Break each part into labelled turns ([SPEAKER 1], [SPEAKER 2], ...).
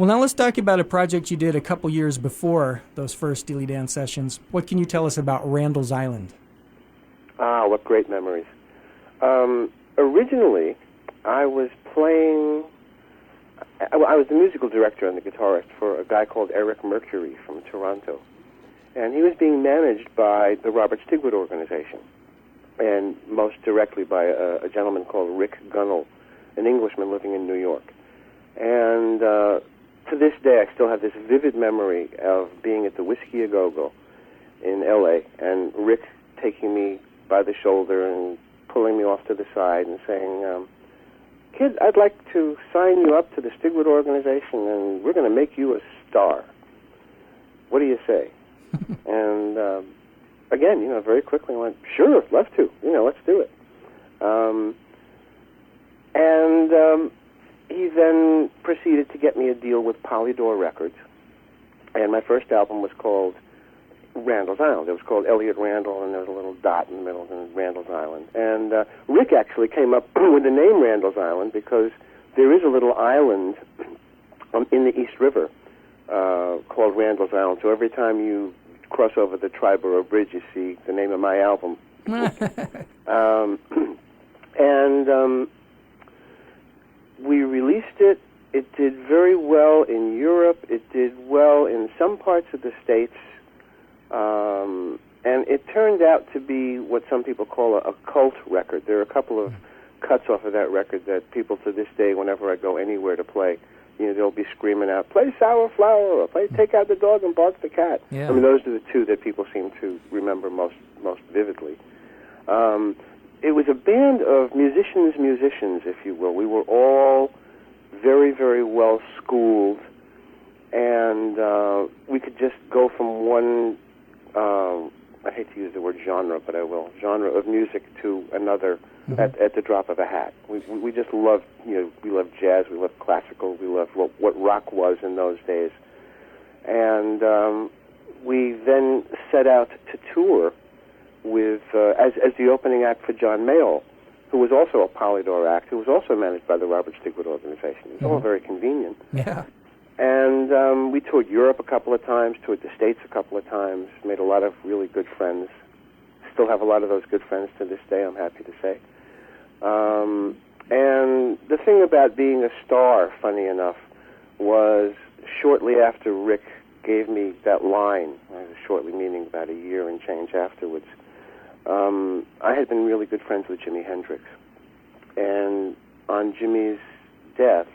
[SPEAKER 1] Well, now let's talk about a project you did a couple years before those first Steely Dan sessions. What can you tell us about Randall's Island?
[SPEAKER 2] Ah, what great memories. Originally, I was playing... I was the musical director and the guitarist for a guy called Eric Mercury from Toronto. And he was being managed by the Robert Stigwood Organization, and most directly by a gentleman called Rick Gunnell, an Englishman living in New York. And to this day, I still have this vivid memory of being at the Whiskey A Go-Go in L.A., and Rick taking me by the shoulder and pulling me off to the side and saying, "Kid, I'd like to sign you up to the Stigwood Organization, and we're going to make you a star. What do you say?" And again, very quickly I went, "Sure, love to. Let's do it." And he then proceeded to get me a deal with Polydor Records, and my first album was called Randall's Island. It was called Elliott Randall, and there was a little dot in the middle, and Randall's Island. And Rick actually came up with the name Randall's Island because there is a little island in the East River called Randall's Island. So every time you cross over the Triborough Bridge, you see the name of my album. And we released it. It did very well in Europe. It did well in some parts of the States. And it turned out to be what some people call a cult record. There are a couple of cuts off of that record that people to this day, whenever I go anywhere to play, they'll be screaming out, "Play Sour Flower," or "Play Take Out the Dog and Bark the Cat."
[SPEAKER 1] Yeah.
[SPEAKER 2] I mean, those are the two that people seem to remember most vividly. It was a band of musicians, if you will. We were all very, very well schooled, and we could just go from one, I hate to use the word genre, but I will, genre of music to another at the drop of a hat. We just loved, we loved jazz, we loved classical, we loved what rock was in those days. And we then set out to tour with, as the opening act for John Mayall, who was also a Polydor act, who was also managed by the Robert Stigwood Organization. It was all very convenient.
[SPEAKER 1] Yeah.
[SPEAKER 2] And we toured Europe a couple of times, toured the States a couple of times, made a lot of really good friends. Still have a lot of those good friends to this day, I'm happy to say. And the thing about being a star, funny enough, was shortly after Rick gave me that line, shortly meaning about a year and change afterwards, I had been really good friends with Jimi Hendrix. And on Jimmy's death,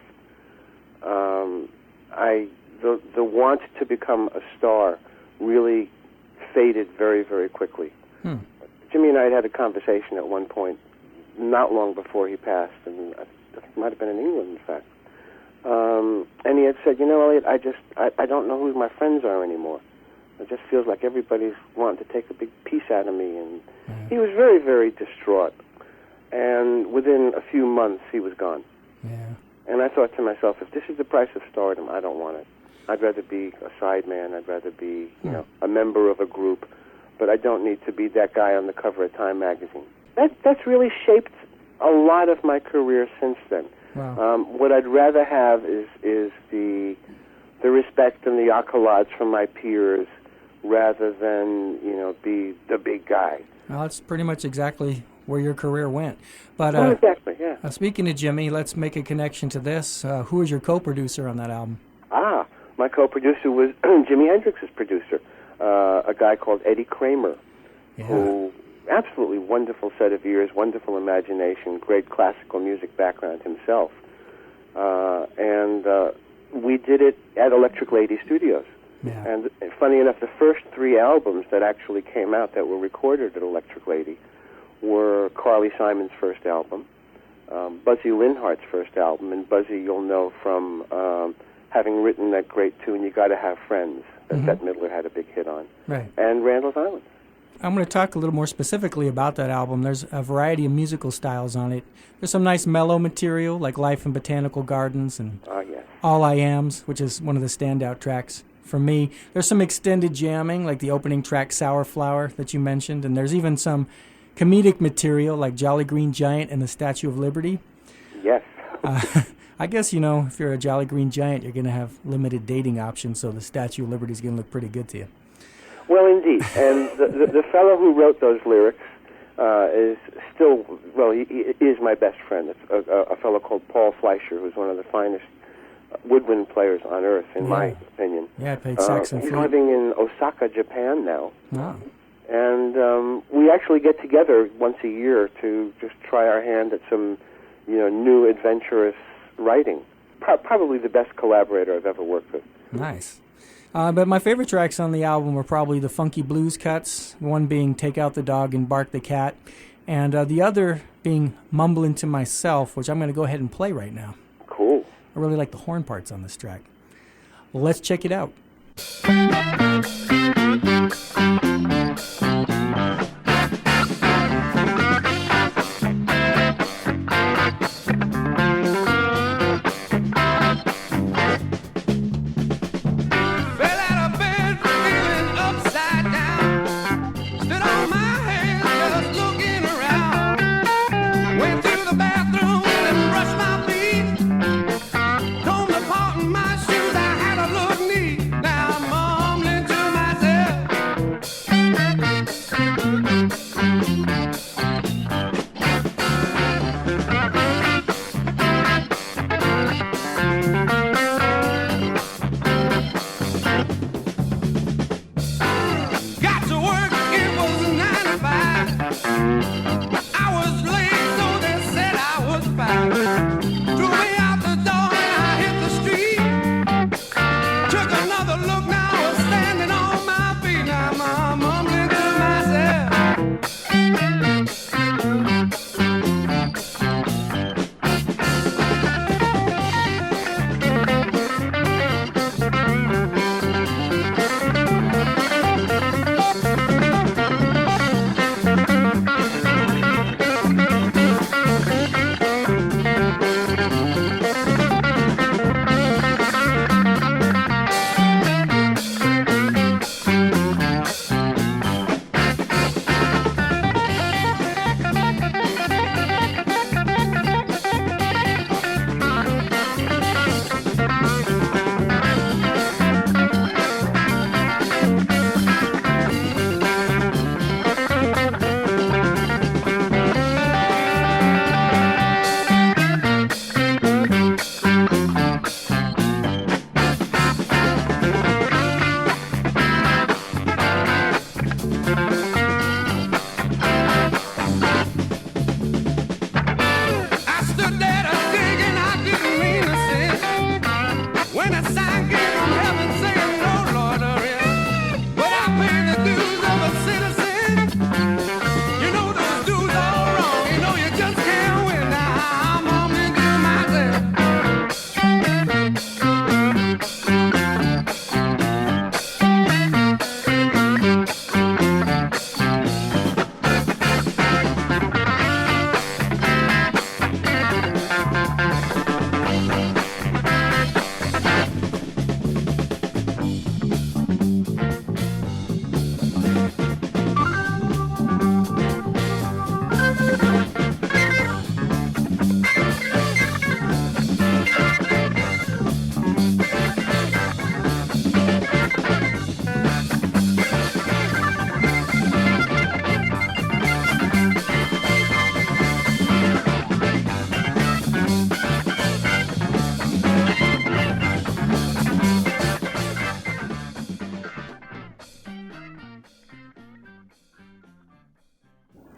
[SPEAKER 2] the want to become a star really faded very, very quickly. Jimmy and I had a conversation at one point, not long before he passed, and I think it might have been in England, in fact. And he had said, "Elliott, I don't know who my friends are anymore. It just feels like everybody's wanting to take a big piece out of me." And he was very, very distraught. And within a few months, he was gone.
[SPEAKER 1] Yeah.
[SPEAKER 2] And I thought to myself, if this is the price of stardom, I don't want it. I'd rather be a sideman. I'd rather be, a member of a group. But I don't need to be that guy on the cover of Time magazine. That's really shaped a lot of my career since then.
[SPEAKER 1] Wow.
[SPEAKER 2] What I'd rather have is the respect and the accolades from my peers, rather than be the big guy.
[SPEAKER 1] Well, that's pretty much exactly where your career went. But
[SPEAKER 2] exactly, yeah.
[SPEAKER 1] Speaking of Jimmy, let's make a connection to this. Who was your co-producer on that album?
[SPEAKER 2] My co-producer was Jimi Hendrix's producer, a guy called Eddie Kramer, who absolutely wonderful set of ears, wonderful imagination, great classical music background himself. And we did it at Electric Lady Studios.
[SPEAKER 1] Yeah.
[SPEAKER 2] And funny enough, the first 3 albums that actually came out that were recorded at Electric Lady were Carly Simon's first album, Buzzy Linhart's first album, and Buzzy you'll know from having written that great tune, "You Gotta Have Friends," that Bette Midler had a big hit on,
[SPEAKER 1] right.
[SPEAKER 2] and Randall's Island.
[SPEAKER 1] I'm going to talk a little more specifically about that album. There's a variety of musical styles on it. There's some nice mellow material, like Life in Botanical Gardens and All I Ams, which is one of the standout tracks for me. There's some extended jamming, like the opening track Sour Flower that you mentioned, and there's even some comedic material like Jolly Green Giant and the Statue of Liberty.
[SPEAKER 2] Yes.
[SPEAKER 1] I guess, if you're a Jolly Green Giant, you're going to have limited dating options, so the Statue of Liberty is going to look pretty good to you.
[SPEAKER 2] Well, indeed. And the fellow who wrote those lyrics is still, he is my best friend. It's a fellow called Paul Fleischer, who's one of the finest woodwind players on earth, in my opinion.
[SPEAKER 1] Yeah, I played sax and
[SPEAKER 2] He's
[SPEAKER 1] flute.
[SPEAKER 2] living in Osaka, Japan now.
[SPEAKER 1] Oh.
[SPEAKER 2] And we actually get together once a year to just try our hand at some, new adventurous writing. Probably the best collaborator I've ever worked with.
[SPEAKER 1] Nice. But my favorite tracks on the album were probably the funky blues cuts, one being Take Out the Dog and Bark the Cat, and the other being Mumbling to Myself, which I'm going to go ahead and play right now.
[SPEAKER 2] Cool.
[SPEAKER 1] I really like the horn parts on this track. Let's check it out.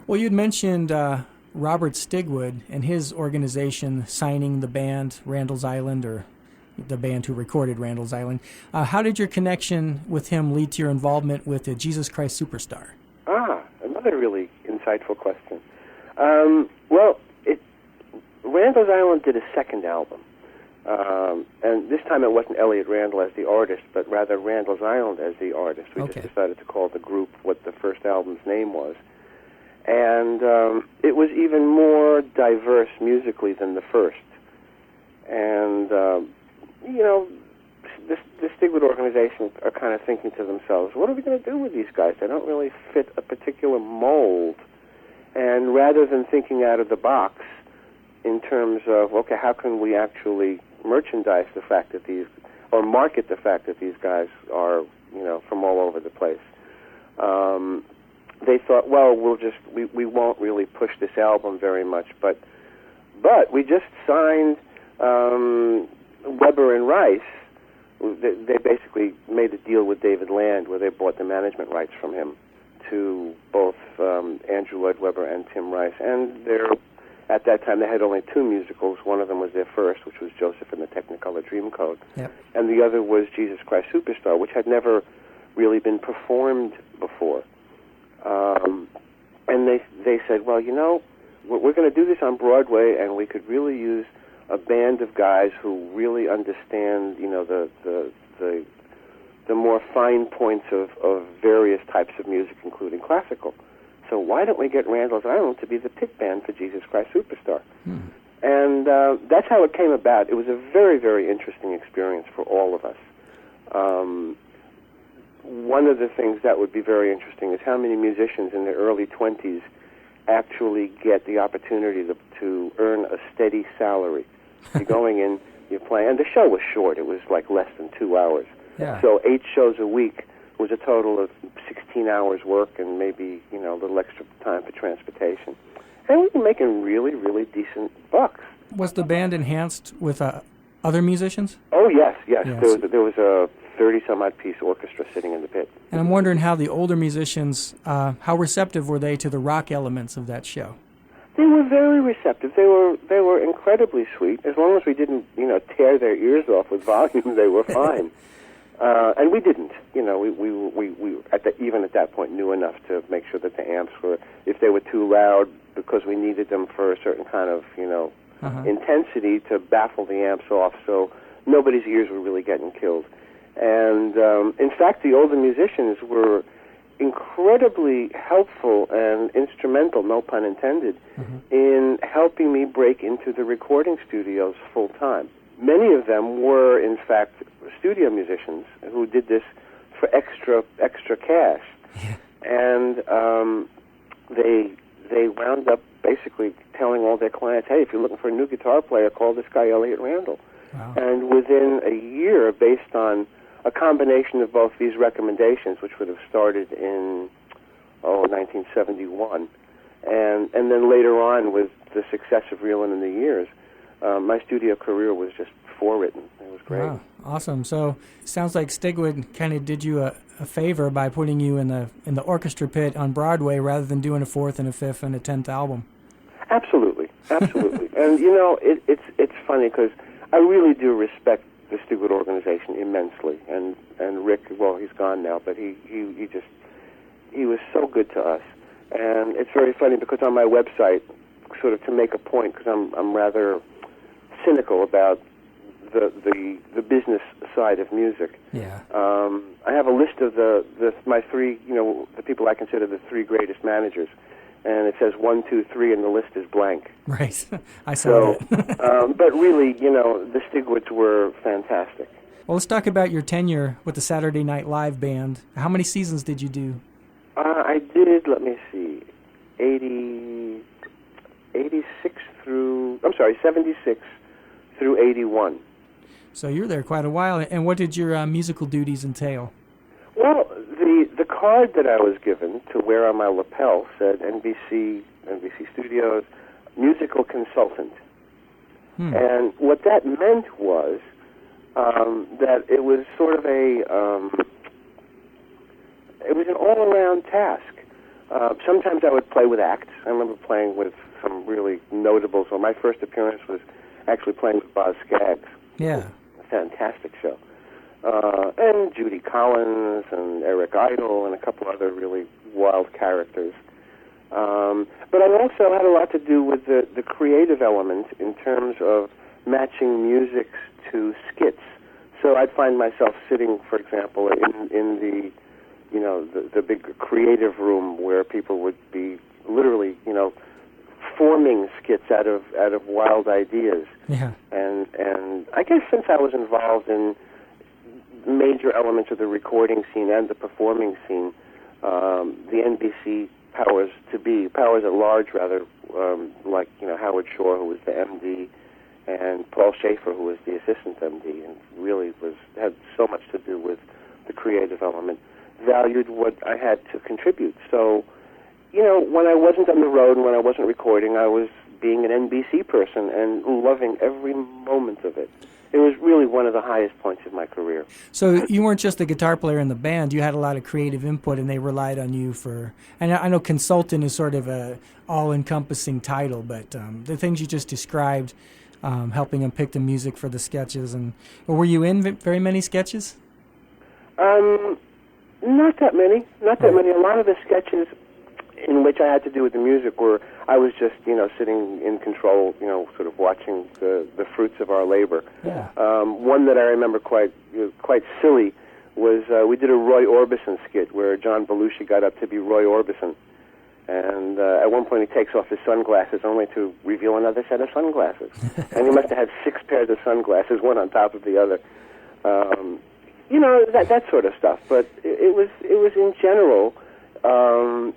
[SPEAKER 1] Well, you'd mentioned Robert Stigwood and his organization signing the band Randall's Island, or the band who recorded Randall's Island. How did your connection with him lead to your involvement with the Jesus Christ Superstar?
[SPEAKER 2] Another really insightful question. Randall's Island did a second album. And this time it wasn't Elliott Randall as the artist, but rather Randall's Island as the artist. We just decided to call the group what the first album's name was. And it was even more diverse musically than the first. And, the Stigwood organization are kind of thinking to themselves, what are we going to do with these guys? They don't really fit a particular mold. And rather than thinking out of the box, in terms of, okay, how can we actually merchandise the fact that these, or market the fact that these guys are, from all over the place. They thought, well, we won't really push this album very much, but we just signed Weber and Rice. They basically made a deal with David Land where they bought the management rights from him to both Andrew Lloyd Webber and Tim Rice. And at that time, they had only two musicals. One of them was their first, which was Joseph and the Technicolor Dreamcoat.
[SPEAKER 1] Yep.
[SPEAKER 2] And the other was Jesus Christ Superstar, which had never really been performed before. And they said, well, we're going to do this on Broadway, and we could really use a band of guys who really understand, the more fine points of various types of music, including classical. So why don't we get Randall's Island to be the pit band for Jesus Christ Superstar? And that's how it came about. It was a very, very interesting experience for all of us. One of the things that would be very interesting is how many musicians in their early 20s actually get the opportunity to earn a steady salary. You're going in, you're playing, and the show was short. It was like less than 2 hours.
[SPEAKER 1] Yeah.
[SPEAKER 2] So 8 shows a week was a total of 16 hours work and maybe, a little extra time for transportation. And we were making really, really decent bucks.
[SPEAKER 1] Was the band enhanced with other musicians?
[SPEAKER 2] Oh, yes. There was a 30-some-odd piece orchestra sitting in the pit.
[SPEAKER 1] And I'm wondering how the older musicians, how receptive were they to the rock elements of that show?
[SPEAKER 2] They were very receptive. They were incredibly sweet. As long as we didn't, tear their ears off with volume, they were fine. And we didn't. We even at that point knew enough to make sure that the amps were, if they were too loud, because we needed them for a certain kind of, intensity to baffle the amps off, so nobody's ears were really getting killed. And in fact, the older musicians were incredibly helpful and instrumental, no pun intended, in helping me break into the recording studios full time. Many of them were, in fact, studio musicians who did this for extra cash, and they wound up basically telling all their clients, "Hey, if you're looking for a new guitar player, call this guy Elliott Randall."
[SPEAKER 1] Wow.
[SPEAKER 2] And within a year, based on a combination of both these recommendations, which would have started in 1971, and then later on with the success of Reelin' in the Years, my studio career was just forewritten. It was great.
[SPEAKER 1] Wow, awesome. So it sounds like Stigwood kind of did you a favor by putting you in the orchestra pit on Broadway rather than doing a 4th and a 5th and a 10th album.
[SPEAKER 2] Absolutely. And it's funny because I really do respect the Stigwood organization immensely, and Rick, well, he's gone now, but he was so good to us. And it's very funny because on my website, sort of to make a point, because I'm rather cynical about the business side of music.
[SPEAKER 1] Yeah.
[SPEAKER 2] I have a list of my three, the people I consider the three greatest managers, and it says 1, 2, 3, and the list is blank.
[SPEAKER 1] Right. I saw that.
[SPEAKER 2] But really, the Stigwoods were fantastic.
[SPEAKER 1] Well, let's talk about your tenure with the Saturday Night Live band. How many seasons did you do?
[SPEAKER 2] I did, 76 through 81.
[SPEAKER 1] So you're there quite a while. And what did your musical duties entail?
[SPEAKER 2] Well, the card that I was given to wear on my lapel said NBC Studios musical consultant. And what that meant was that it was sort of it was an all-around task. Sometimes I would play with acts. I remember playing with some really notables. Well, my first appearance was actually playing with Boz Scaggs.
[SPEAKER 1] Yeah.
[SPEAKER 2] A fantastic show. And Judy Collins and Eric Idle and a couple other really wild characters. But I also had a lot to do with the creative element in terms of matching music to skits. So I'd find myself sitting, for example, in the big creative room where people would be literally, forming skits out of wild ideas.
[SPEAKER 1] Yeah.
[SPEAKER 2] And I guess since I was involved in major elements of the recording scene and the performing scene, the NBC powers at large, rather, like Howard Shore, who was the MD, and Paul Schaefer, who was the assistant MD, and really had so much to do with the creative element, valued what I had to contribute. So, when I wasn't on the road and when I wasn't recording, I was being an NBC person and loving every moment of it. It was really one of the highest points of my career.
[SPEAKER 1] So you weren't just the guitar player in the band. You had a lot of creative input, and they relied on you for... I know consultant is sort of a all-encompassing title, but the things you just described, helping them pick the music for the sketches. Were you in very many sketches?
[SPEAKER 2] Not that many. Not that many. A lot of the sketches in which I had to do with the music were, I was just, sitting in control, sort of watching the fruits of our labor.
[SPEAKER 1] Yeah.
[SPEAKER 2] One that I remember quite silly was we did a Roy Orbison skit where John Belushi got up to be Roy Orbison. And at one point he takes off his sunglasses only to reveal another set of sunglasses. And he must have had 6 pairs of sunglasses, one on top of the other. That sort of stuff. But it was in general... and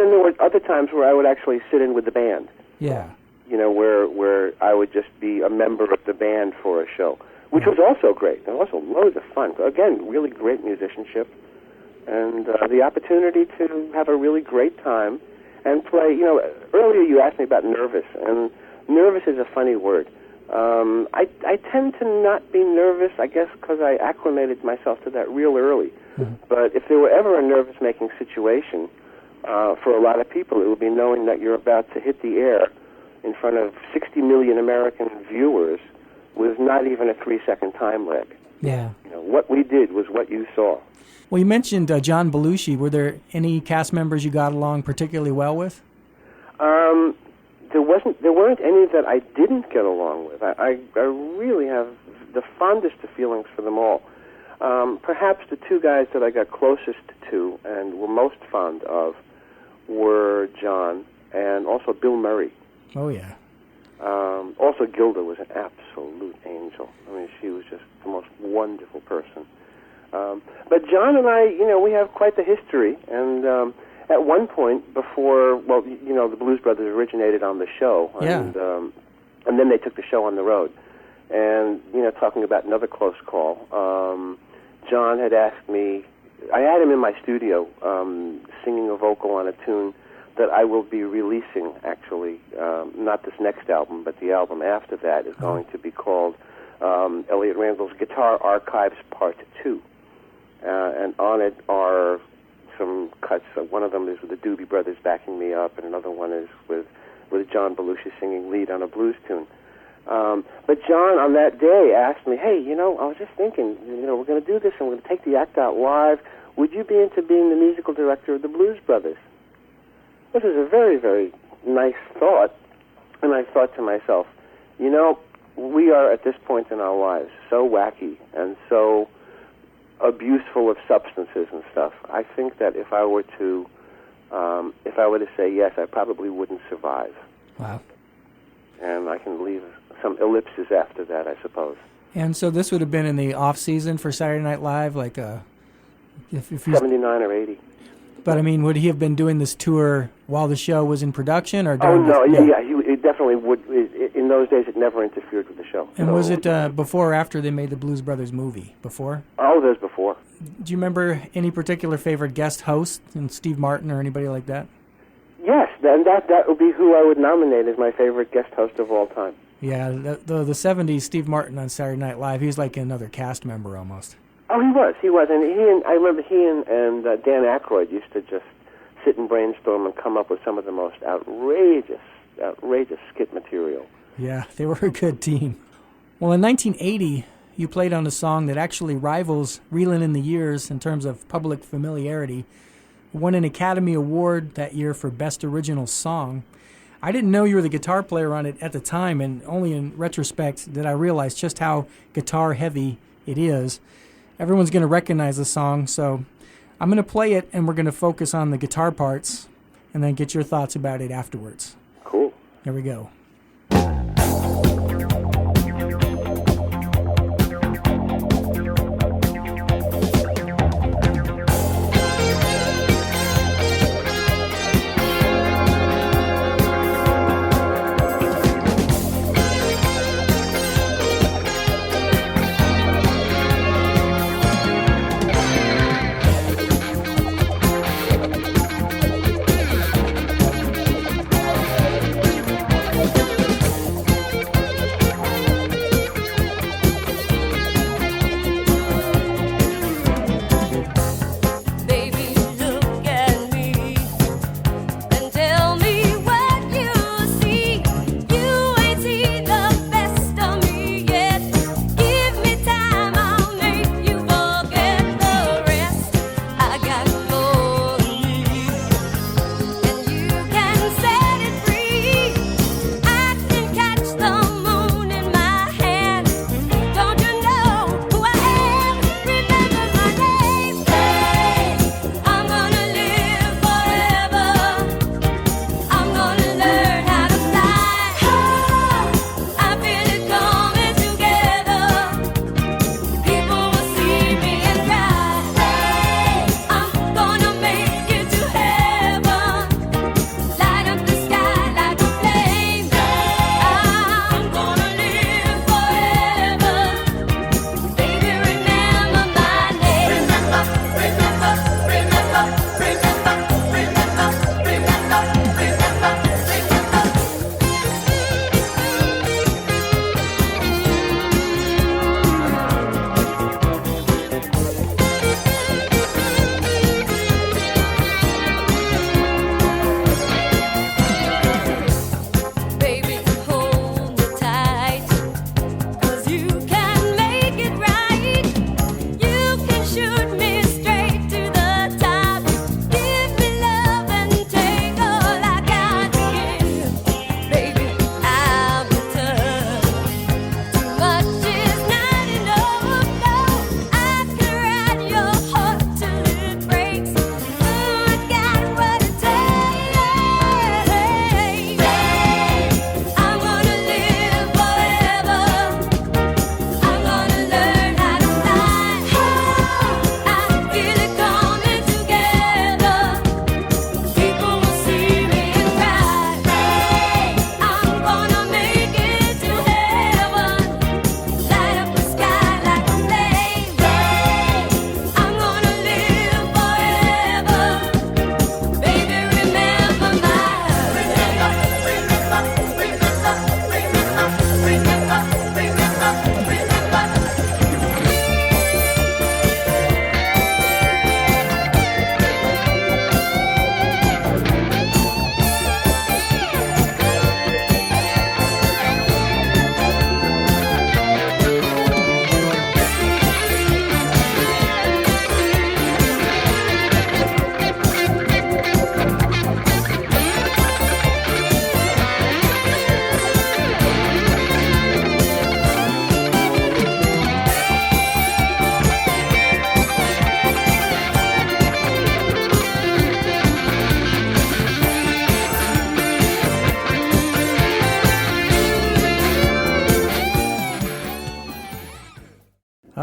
[SPEAKER 2] then there were other times where I would actually sit in with the band.
[SPEAKER 1] Yeah.
[SPEAKER 2] Where I would just be a member of the band for a show, which was also great. And also loads of fun. Again, really great musicianship, and the opportunity to have a really great time and play. Earlier you asked me about nervous, and nervous is a funny word. I tend to not be nervous, I guess, because I acclimated myself to that real early. Mm-hmm. But if there were ever a nervous-making situation for a lot of people, it would be knowing that you're about to hit the air in front of 60 million American viewers with not even a 3-second time lag.
[SPEAKER 1] Yeah.
[SPEAKER 2] What we did was what you saw.
[SPEAKER 1] Well, you mentioned John Belushi. Were there any cast members you got along particularly well with?
[SPEAKER 2] There weren't any that I didn't get along with. I really have the fondest of feelings for them all. Perhaps the 2 guys that I got closest to and were most fond of were John and also Bill Murray.
[SPEAKER 1] Oh, yeah.
[SPEAKER 2] Also, Gilda was an absolute angel. I mean, she was just the most wonderful person. But John and I, we have quite the history, and at one point before, the Blues Brothers originated on the show, and then they took the show on the road. And, talking about another close call, John had asked me, I had him in my studio singing a vocal on a tune that I will be releasing, actually, not this next album, but the album after that is going to be called Elliott Randall's Guitar Archives Part 2. And on it are some cuts. One of them is with the Doobie Brothers backing me up, and another one is with John Belushi singing lead on a blues tune. But John, on that day, asked me, hey, I was just thinking, we're going to do this, and we're going to take the act out live. Would you be into being the musical director of the Blues Brothers? This is a very, very nice thought, and I thought to myself, we are at this point in our lives so wacky and so abuseful of substances and stuff. I think that if I were to say yes, I probably wouldn't survive.
[SPEAKER 1] Wow. And
[SPEAKER 2] I can leave some ellipses after that, I suppose.
[SPEAKER 1] And so this would have been in the off season for Saturday Night Live, like if
[SPEAKER 2] 79 or 80.
[SPEAKER 1] But I mean, would he have been doing this tour while the show was in production, or?
[SPEAKER 2] Oh no, he definitely would. In those days, it never interfered with the show.
[SPEAKER 1] And was it before or after they made the Blues Brothers movie? Before?
[SPEAKER 2] Oh, there's before.
[SPEAKER 1] Do you remember any particular favorite guest host, and Steve Martin or anybody like that?
[SPEAKER 2] Yes, and that would be who I would nominate as my favorite guest host of all time.
[SPEAKER 1] Yeah, the 70s, Steve Martin on Saturday Night Live, he was like another cast member almost.
[SPEAKER 2] Oh, he was, and I remember he and Dan Aykroyd used to just sit and brainstorm and come up with some of the most outrageous skit material.
[SPEAKER 1] Yeah, they were a good team. Well, in 1980, you played on a song that actually rivals Reelin' in the Years in terms of public familiarity. Won an Academy Award that year for Best Original Song. I didn't know you were the guitar player on it at the time, and only in retrospect did I realize just how guitar heavy it is. Everyone's going to recognize the song, so I'm going to play it, and we're going to focus on the guitar parts, and then get your thoughts about it afterwards.
[SPEAKER 2] Cool.
[SPEAKER 1] Here we go.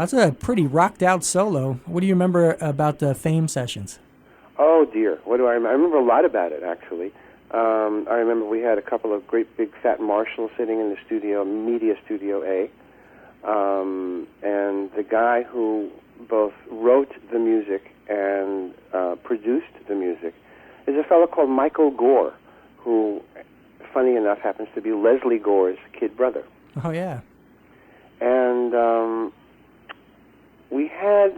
[SPEAKER 1] That's a pretty rocked out solo. What do you remember about the Fame sessions?
[SPEAKER 2] Oh dear, what do I remember? I remember a lot about it, actually. I remember we had a couple of great big fat Marshalls sitting in the studio, Media Studio A, and the guy who both wrote the music and produced the music is a fellow called Michael Gore, who, funny enough, happens to be Leslie Gore's kid brother.
[SPEAKER 1] Oh, yeah.
[SPEAKER 2] And we had,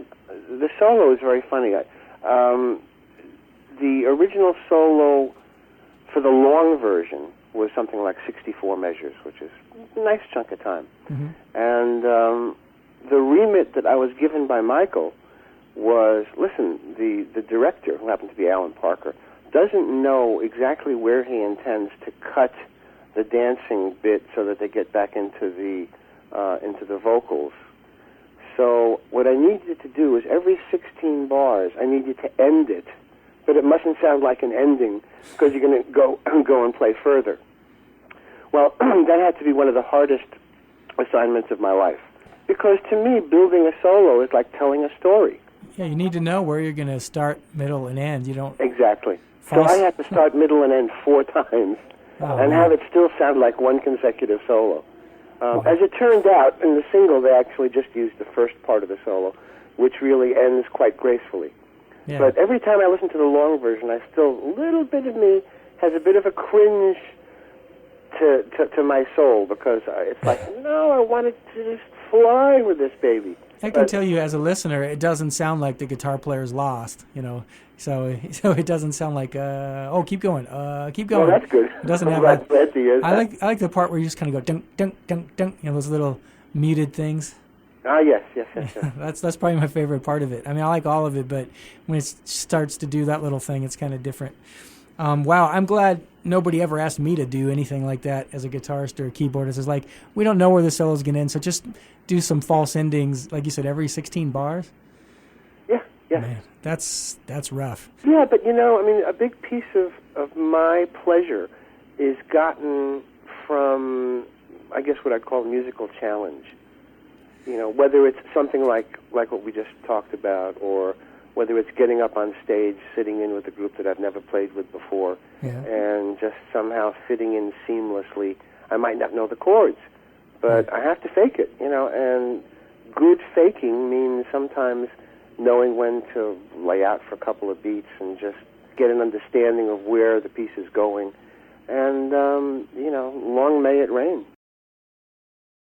[SPEAKER 2] the solo is very funny. The original solo for the long version was something like 64 measures, which is a nice chunk of time.
[SPEAKER 1] Mm-hmm.
[SPEAKER 2] And the remit that I was given by Michael was, listen, the director, who happened to be Alan Parker, doesn't know exactly where he intends to cut the dancing bit so that they get back into the vocals. So what I need you to do is every 16 bars, I need you to end it, but it mustn't sound like an ending because you're going to go and play further. Well, that had to be one of the hardest assignments of my life, because to me, building a solo is like telling a story.
[SPEAKER 1] Yeah, you need to know where you're going to start, middle, and end. You don't
[SPEAKER 2] exactly. So I had to start middle and end 4 times, and have it still sound like one consecutive solo. As it turned out, in the single, they actually just used the first part of the solo, which really ends quite gracefully.
[SPEAKER 1] Yeah.
[SPEAKER 2] But every time I listen to the long version, a little bit of me has a bit of a cringe to my soul, because it's like, no, I wanted to just fly with this baby.
[SPEAKER 1] I can tell you, as a listener, it doesn't sound like the guitar player's lost, So it doesn't sound like, keep going, keep going.
[SPEAKER 2] Well, that's good.
[SPEAKER 1] It doesn't have
[SPEAKER 2] that.
[SPEAKER 1] I like the part where you just kind of go dunk, dunk, dunk, dunk, those little muted things.
[SPEAKER 2] Ah, yes.
[SPEAKER 1] That's probably my favorite part of it. I mean, I like all of it, but when it starts to do that little thing, it's kind of different. Wow, I'm glad nobody ever asked me to do anything like that as a guitarist or a keyboardist. It's like, we don't know where the solo's going to end, so just do some false endings, like you said, every 16 bars.
[SPEAKER 2] Yeah.
[SPEAKER 1] Man, that's rough.
[SPEAKER 2] Yeah, but a big piece of my pleasure is gotten from, I guess, what I'd call a musical challenge. Whether it's something like what we just talked about, or whether it's getting up on stage, sitting in with a group that I've never played with before, and just somehow fitting in seamlessly. I might not know the chords, but I have to fake it, and good faking means sometimes knowing when to lay out for a couple of beats and just get an understanding of where the piece is going. And, long may it rain.